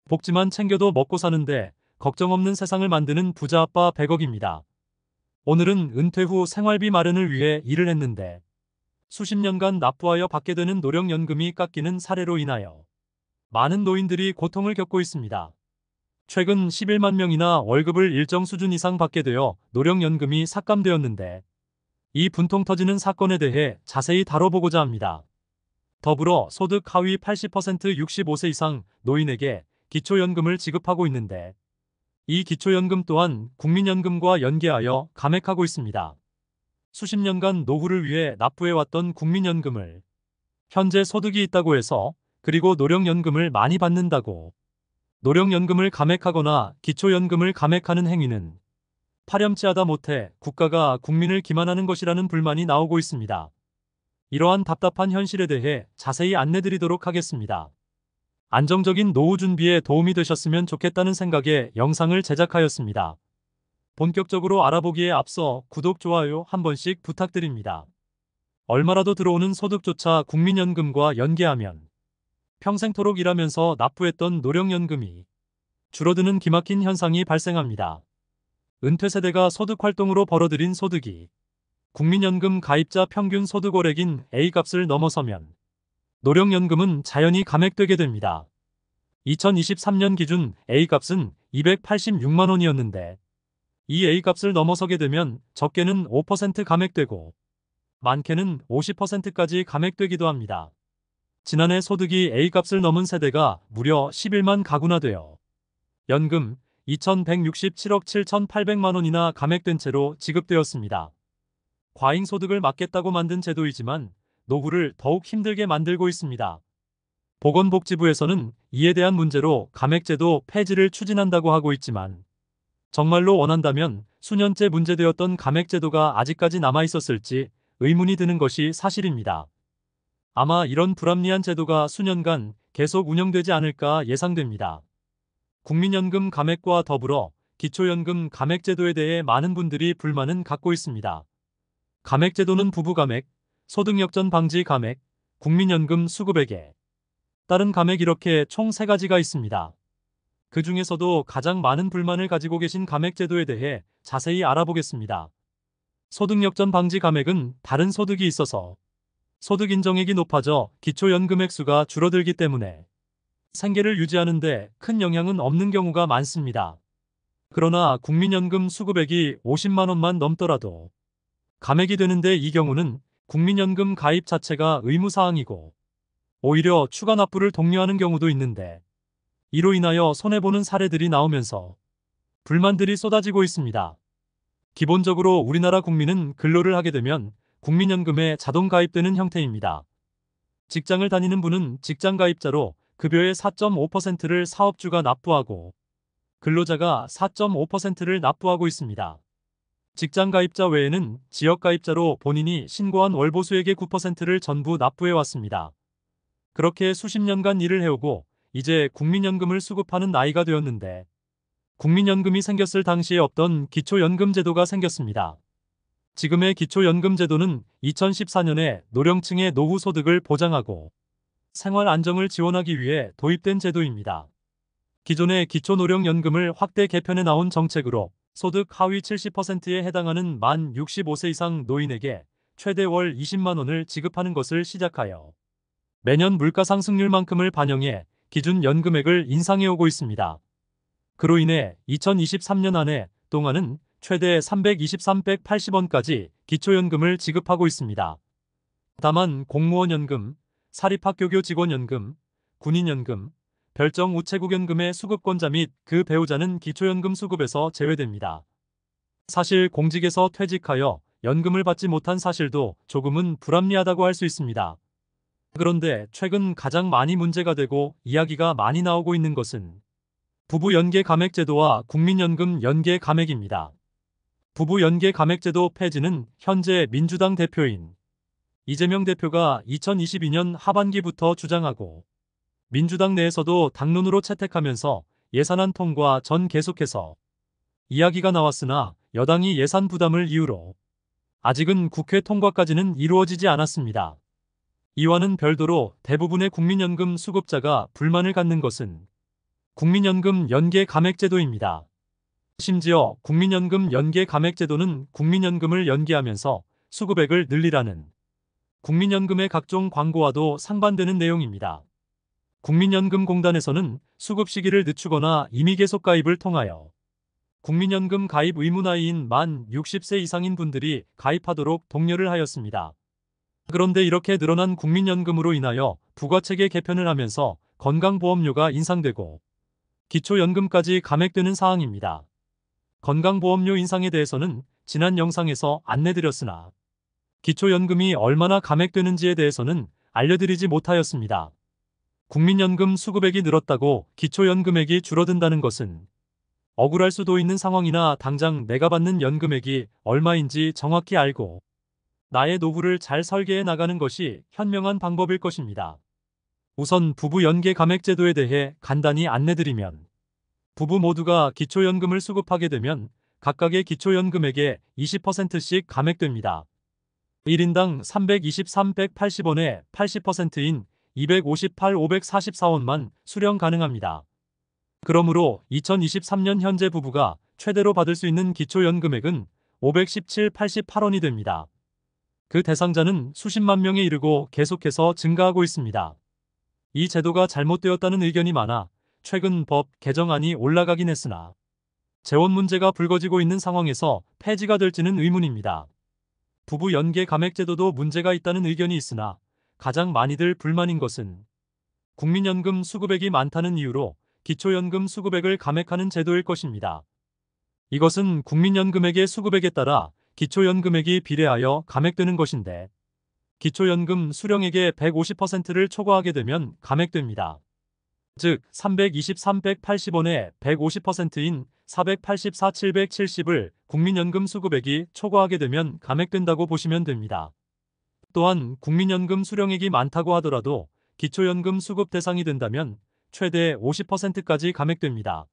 복지만 챙겨도 먹고 사는데 걱정 없는 세상을 만드는 부자 아빠 100억입니다. 오늘은 은퇴 후 생활비 마련을 위해 일을 했는데 수십 년간 납부하여 받게 되는 노령연금이 깎이는 사례로 인하여 많은 노인들이 고통을 겪고 있습니다. 최근 11만 명이나 월급을 일정 수준 이상 받게 되어 노령연금이 삭감되었는데 이 분통 터지는 사건에 대해 자세히 다뤄보고자 합니다. 더불어 소득 하위 80% 65세 이상 노인에게 기초연금을 지급하고 있는데 이 기초연금 또한 국민연금과 연계하여 감액하고 있습니다. 수십 년간 노후를 위해 납부해왔던 국민연금을 현재 소득이 있다고 해서 그리고 노령연금을 많이 받는다고 노령연금을 감액하거나 기초연금을 감액하는 행위는 파렴치하다 못해 국가가 국민을 기만하는 것이라는 불만이 나오고 있습니다. 이러한 답답한 현실에 대해 자세히 안내드리도록 하겠습니다. 안정적인 노후 준비에 도움이 되셨으면 좋겠다는 생각에 영상을 제작하였습니다. 본격적으로 알아보기에 앞서 구독, 좋아요 한 번씩 부탁드립니다. 얼마라도 들어오는 소득조차 국민연금과 연계하면 평생토록 일하면서 납부했던 노령연금이 줄어드는 기막힌 현상이 발생합니다. 은퇴세대가 소득활동으로 벌어들인 소득이 국민연금 가입자 평균 소득월액인 A값을 넘어서면 노령연금은 자연히 감액되게 됩니다. 2023년 기준 A값은 286만 원이었는데 이 A값을 넘어서게 되면 적게는 5% 감액되고 많게는 50%까지 감액되기도 합니다. 지난해 소득이 A값을 넘은 세대가 무려 11만 가구나 되어 연금 2,167억 7,800만 원이나 감액된 채로 지급되었습니다. 과잉소득을 막겠다고 만든 제도이지만 노후를 더욱 힘들게 만들고 있습니다. 보건복지부에서는 이에 대한 문제로 감액제도 폐지를 추진한다고 하고 있지만 정말로 원한다면 수년째 문제되었던 감액제도가 아직까지 남아있었을지 의문이 드는 것이 사실입니다. 아마 이런 불합리한 제도가 수년간 계속 운영되지 않을까 예상됩니다. 국민연금 감액과 더불어 기초연금 감액제도에 대해 많은 분들이 불만은 갖고 있습니다. 감액제도는 부부감액, 소득역전 방지 감액, 국민연금 수급액에 따른 감액 이렇게 총 3가지가 있습니다. 그 중에서도 가장 많은 불만을 가지고 계신 감액제도에 대해 자세히 알아보겠습니다. 소득역전 방지 감액은 다른 소득이 있어서 소득 인정액이 높아져 기초연금액 수가 줄어들기 때문에 생계를 유지하는 데 큰 영향은 없는 경우가 많습니다. 그러나 국민연금 수급액이 50만 원만 넘더라도 감액이 되는데 이 경우는 국민연금 가입 자체가 의무사항이고 오히려 추가 납부를 독려하는 경우도 있는데 이로 인하여 손해보는 사례들이 나오면서 불만들이 쏟아지고 있습니다. 기본적으로 우리나라 국민은 근로를 하게 되면 국민연금에 자동 가입되는 형태입니다. 직장을 다니는 분은 직장가입자로 급여의 4.5%를 사업주가 납부하고 근로자가 4.5%를 납부하고 있습니다. 직장가입자 외에는 지역가입자로 본인이 신고한 월보수액의 9%를 전부 납부해왔습니다. 그렇게 수십 년간 일을 해오고 이제 국민연금을 수급하는 나이가 되었는데 국민연금이 생겼을 당시에 없던 기초연금제도가 생겼습니다. 지금의 기초연금제도는 2014년에 노령층의 노후 소득을 보장하고 생활 안정을 지원하기 위해 도입된 제도입니다. 기존의 기초노령연금을 확대 개편해 나온 정책으로 소득 하위 70%에 해당하는 만 65세 이상 노인에게 최대 월 20만 원을 지급하는 것을 시작하여 매년 물가 상승률만큼을 반영해 기준 연금액을 인상해오고 있습니다. 그로 인해 2023년 한 해 동안은 최대 380원까지 기초연금을 지급하고 있습니다. 다만 공무원연금, 사립학교교 직원연금, 군인연금, 별정 우체국연금의 수급권자 및 그 배우자는 기초연금 수급에서 제외됩니다. 사실 공직에서 퇴직하여 연금을 받지 못한 사실도 조금은 불합리하다고 할 수 있습니다. 그런데 최근 가장 많이 문제가 되고 이야기가 많이 나오고 있는 것은 부부 연계 감액 제도와 국민연금 연계 감액입니다. 부부 연계 감액 제도 폐지는 현재 민주당 대표인 이재명 대표가 2022년 하반기부터 주장하고 민주당 내에서도 당론으로 채택하면서 예산안 통과 전 계속해서 이야기가 나왔으나 여당이 예산 부담을 이유로 아직은 국회 통과까지는 이루어지지 않았습니다. 이와는 별도로 대부분의 국민연금 수급자가 불만을 갖는 것은 국민연금 연계 감액제도입니다. 심지어 국민연금 연계 감액제도는 국민연금을 연계하면서 수급액을 늘리라는 국민연금의 각종 광고와도 상반되는 내용입니다. 국민연금공단에서는 수급 시기를 늦추거나 임의 계속 가입을 통하여 국민연금 가입 의무 나이인 만 60세 이상인 분들이 가입하도록 독려를 하였습니다. 그런데 이렇게 늘어난 국민연금으로 인하여 부가체계 개편을 하면서 건강보험료가 인상되고 기초연금까지 감액되는 사항입니다. 건강보험료 인상에 대해서는 지난 영상에서 안내드렸으나 기초연금이 얼마나 감액되는지에 대해서는 알려드리지 못하였습니다. 국민연금 수급액이 늘었다고 기초연금액이 줄어든다는 것은 억울할 수도 있는 상황이나 당장 내가 받는 연금액이 얼마인지 정확히 알고 나의 노후를 잘 설계해 나가는 것이 현명한 방법일 것입니다. 우선 부부 연계 감액제도에 대해 간단히 안내드리면, 부부 모두가 기초연금을 수급하게 되면 각각의 기초연금액의 20%씩 감액됩니다. 1인당 323,180원에 80%인 258,544원만 수령 가능합니다. 그러므로 2023년 현재 부부가 최대로 받을 수 있는 기초연금액은 517,88원이 됩니다. 그 대상자는 수십만 명에 이르고 계속해서 증가하고 있습니다. 이 제도가 잘못되었다는 의견이 많아 최근 법 개정안이 올라가긴 했으나 재원 문제가 불거지고 있는 상황에서 폐지가 될지는 의문입니다. 부부 연계 감액제도도 문제가 있다는 의견이 있으나 가장 많이들 불만인 것은 국민연금 수급액이 많다는 이유로 기초연금 수급액을 감액하는 제도일 것입니다. 이것은 국민연금액의 수급액에 따라 기초연금액이 비례하여 감액되는 것인데, 기초연금 수령액의 150%를 초과하게 되면 감액됩니다. 즉 323,180원의 150%인 484,770을 국민연금 수급액이 초과하게 되면 감액된다고 보시면 됩니다. 또한 국민연금 수령액이 많다고 하더라도 기초연금 수급 대상이 된다면 최대 50%까지 감액됩니다.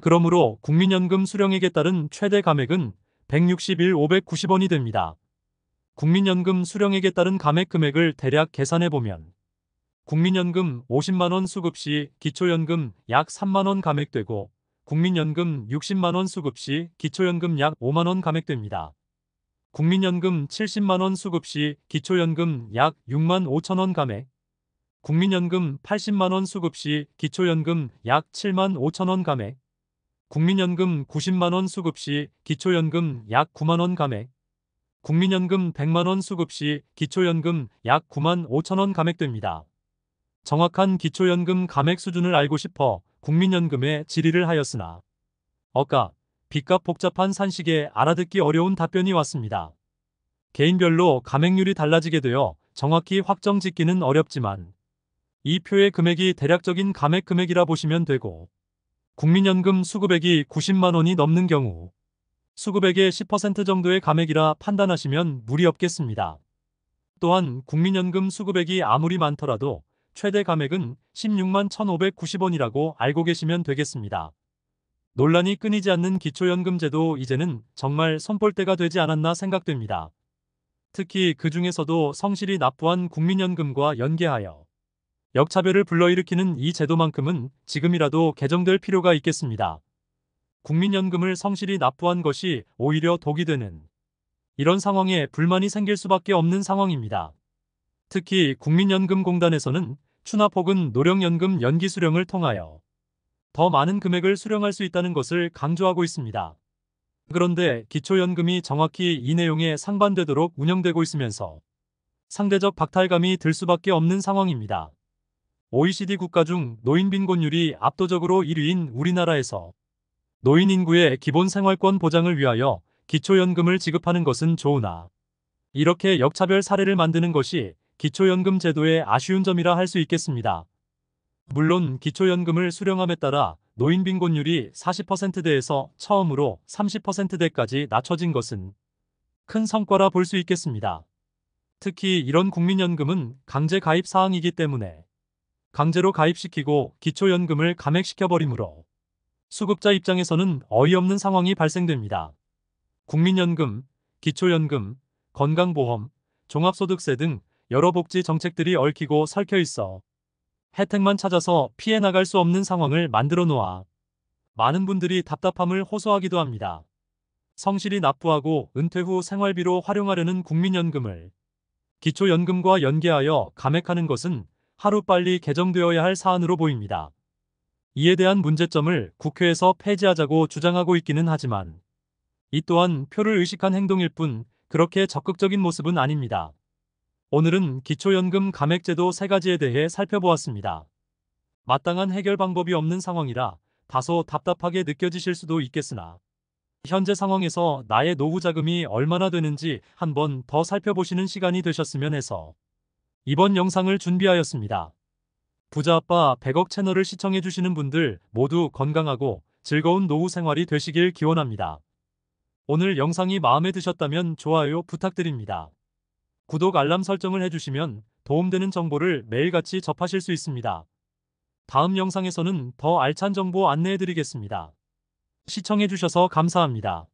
그러므로 국민연금 수령액에 따른 최대 감액은 161,590원이 됩니다. 국민연금 수령액에 따른 감액 금액을 대략 계산해보면 국민연금 50만원 수급 시 기초연금 약 3만원 감액되고 국민연금 60만원 수급 시 기초연금 약 5만원 감액됩니다. 국민연금 70만원 수급 시 기초연금 약 6만 5천원 감액, 국민연금 80만원 수급 시 기초연금 약 7만 5천원 감액, 국민연금 90만원 수급 시 기초연금 약 9만원 감액, 국민연금 100만원 수급 시 기초연금 약 9만 5천원 감액됩니다. 정확한 기초연금 감액 수준을 알고 싶어 국민연금에 질의를 하였으나 빚값 복잡한 산식에 알아듣기 어려운 답변이 왔습니다. 개인별로 감액률이 달라지게 되어 정확히 확정 짓기는 어렵지만 이 표의 금액이 대략적인 감액 금액이라 보시면 되고, 국민연금 수급액이 90만 원이 넘는 경우 수급액의 10% 정도의 감액이라 판단하시면 무리 없겠습니다. 또한 국민연금 수급액이 아무리 많더라도 최대 감액은 16만 1,590원이라고 알고 계시면 되겠습니다. 논란이 끊이지 않는 기초연금제도 이제는 정말 손볼 때가 되지 않았나 생각됩니다. 특히 그 중에서도 성실히 납부한 국민연금과 연계하여 역차별을 불러일으키는 이 제도만큼은 지금이라도 개정될 필요가 있겠습니다. 국민연금을 성실히 납부한 것이 오히려 독이 되는 이런 상황에 불만이 생길 수밖에 없는 상황입니다. 특히 국민연금공단에서는 추납 혹은 노령연금 연기 수령을 통하여 더 많은 금액을 수령할 수 있다는 것을 강조하고 있습니다. 그런데 기초연금이 정확히 이 내용에 상반되도록 운영되고 있으면서 상대적 박탈감이 들 수밖에 없는 상황입니다. OECD 국가 중 노인 빈곤율이 압도적으로 1위인 우리나라에서 노인 인구의 기본 생활권 보장을 위하여 기초연금을 지급하는 것은 좋으나 이렇게 역차별 사례를 만드는 것이 기초연금 제도의 아쉬운 점이라 할 수 있겠습니다. 물론 기초연금을 수령함에 따라 노인 빈곤율이 40%대에서 처음으로 30%대까지 낮춰진 것은 큰 성과라 볼 수 있겠습니다. 특히 이런 국민연금은 강제 가입 사항이기 때문에 강제로 가입시키고 기초연금을 감액시켜버리므로 수급자 입장에서는 어이없는 상황이 발생됩니다. 국민연금, 기초연금, 건강보험, 종합소득세 등 여러 복지 정책들이 얽히고 설켜 있어 혜택만 찾아서 피해 나갈 수 없는 상황을 만들어 놓아 많은 분들이 답답함을 호소하기도 합니다. 성실히 납부하고 은퇴 후 생활비로 활용하려는 국민연금을 기초연금과 연계하여 감액하는 것은 하루빨리 개정되어야 할 사안으로 보입니다. 이에 대한 문제점을 국회에서 폐지하자고 주장하고 있기는 하지만 이 또한 표를 의식한 행동일 뿐 그렇게 적극적인 모습은 아닙니다. 오늘은 기초연금 감액제도 3가지에 대해 살펴보았습니다. 마땅한 해결 방법이 없는 상황이라 다소 답답하게 느껴지실 수도 있겠으나 현재 상황에서 나의 노후 자금이 얼마나 되는지 한번 더 살펴보시는 시간이 되셨으면 해서 이번 영상을 준비하였습니다. 부자아빠 100억 채널을 시청해주시는 분들 모두 건강하고 즐거운 노후 생활이 되시길 기원합니다. 오늘 영상이 마음에 드셨다면 좋아요 부탁드립니다. 구독 알람 설정을 해주시면 도움되는 정보를 매일같이 접하실 수 있습니다. 다음 영상에서는 더 알찬 정보 안내해드리겠습니다. 시청해주셔서 감사합니다.